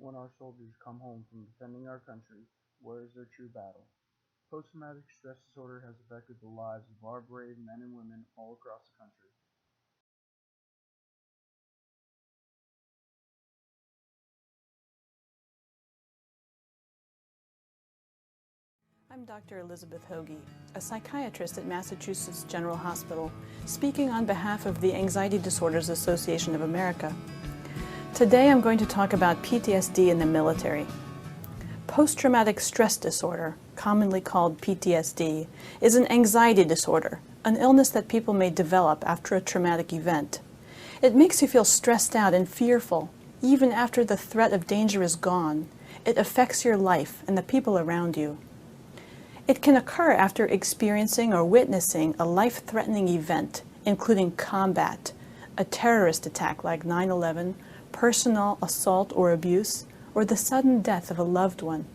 when our soldiers come home from defending our country, where is their true battle? Post-traumatic stress disorder has affected the lives of our brave men and women all across the country. I'm Dr. Elizabeth Hoagie, a psychiatrist at Massachusetts General Hospital, speaking on behalf of the Anxiety Disorders Association of America. Today I'm going to talk about PTSD in the military. Post-traumatic stress disorder, commonly called PTSD, is an anxiety disorder, an illness that people may develop after a traumatic event. It makes you feel stressed out and fearful, even after the threat of danger is gone. It affects your life and the people around you. It can occur after experiencing or witnessing a life-threatening event, including combat, a terrorist attack like 9/11, personal assault or abuse, or the sudden death of a loved one.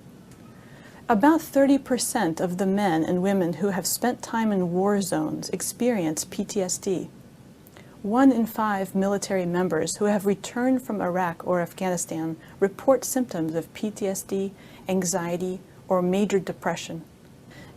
About 30% of the men and women who have spent time in war zones experience PTSD. 1 in 5 military members who have returned from Iraq or Afghanistan report symptoms of PTSD, anxiety, or major depression.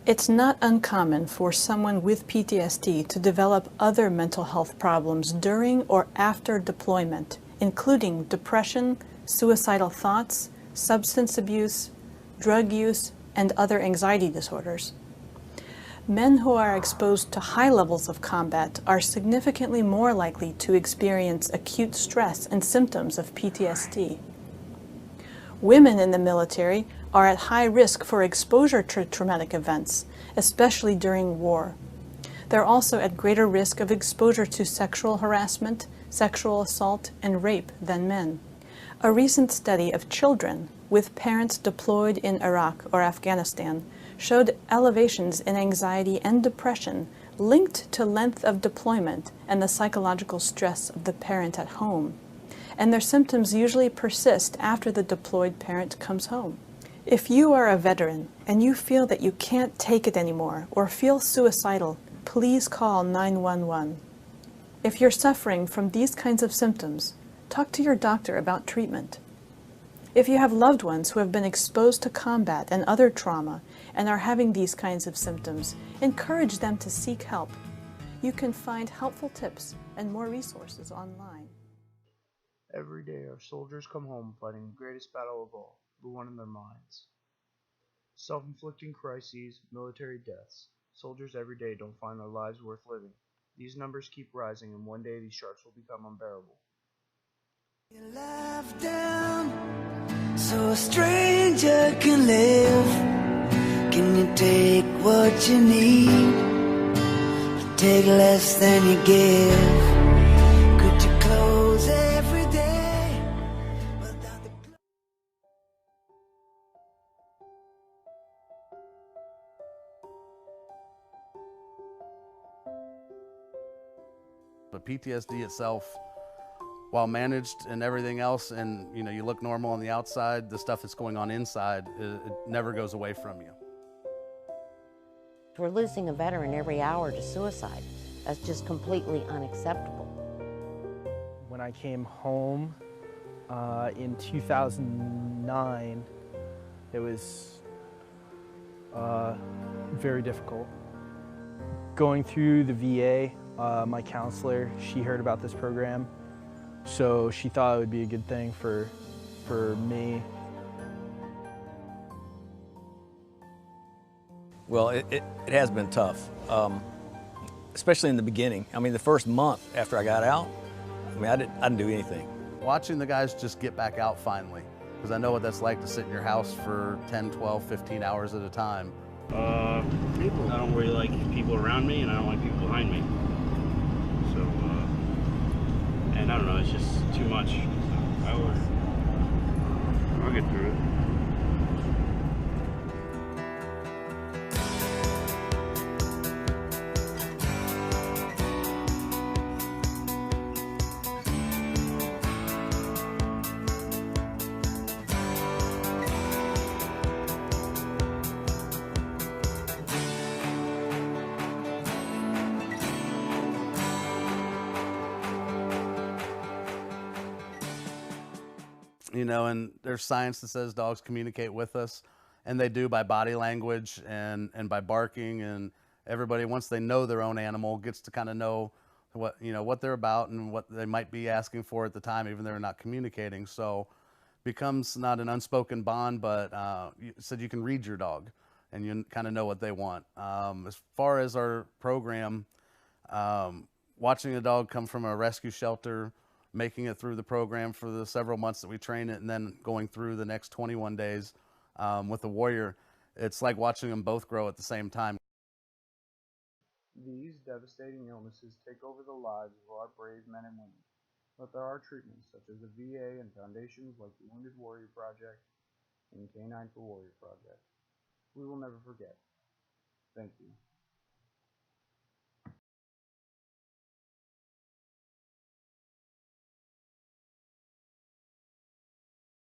It's not uncommon for someone with PTSD to develop other mental health problems during or after deployment, including depression, suicidal thoughts, substance abuse, drug use, and other anxiety disorders. Men who are exposed to high levels of combat are significantly more likely to experience acute stress and symptoms of PTSD. Women in the military are at high risk for exposure to traumatic events, especially during war. They're also at greater risk of exposure to sexual harassment, sexual assault, and rape than men. A recent study of children with parents deployed in Iraq or Afghanistan showed elevations in anxiety and depression linked to length of deployment and the psychological stress of the parent at home. And their symptoms usually persist after the deployed parent comes home. If you are a veteran and you feel that you can't take it anymore or feel suicidal, please call 911. If you're suffering from these kinds of symptoms, talk to your doctor about treatment. If you have loved ones who have been exposed to combat and other trauma and are having these kinds of symptoms, encourage them to seek help. You can find helpful tips and more resources online. Every day our soldiers come home fighting the greatest battle of all, the one in their minds. Self-inflicting crises, military deaths. Soldiers every day don't find their lives worth living. These numbers keep rising, and one day these sharks will become unbearable. Your life down so a stranger can live. Can you take what you need? Or take less than you give? Could you close every day without the But PTSD itself, while managed and everything else, and you look normal on the outside, the stuff that's going on inside, it never goes away from you. We're losing a veteran every hour to suicide. That's just completely unacceptable. When I came home in 2009, it was very difficult. Going through the VA, my counselor, she heard about this program, so she thought it would be a good thing for me. Well, it has been tough, especially in the beginning. I mean, the first month after I got out, I didn't do anything. Watching the guys just get back out finally, because I know what that's like to sit in your house for 10, 12, 15 hours at a time. People. I don't really like people around me, and I don't like people behind me. So, and I don't know, it's just too much. So I'll get through it. you know, and there's science that says dogs communicate with us, and they do by body language and by barking. And everybody, once they know their own animal, gets to kind of know what, you know, what they're about and what they might be asking for at the time, even though they're not communicating. So becomes not an unspoken bond, but you said you can read your dog and you kind of know what they want. As far as our program, watching a dog come from a rescue shelter, making it through the program for the several months that we train it, and then going through the next 21 days with the warrior, it's like watching them both grow at the same time. These devastating illnesses take over the lives of our brave men and women, but there are treatments such as the VA and foundations like the Wounded Warrior Project and Canine for Warrior Project. We will never forget. Thank you.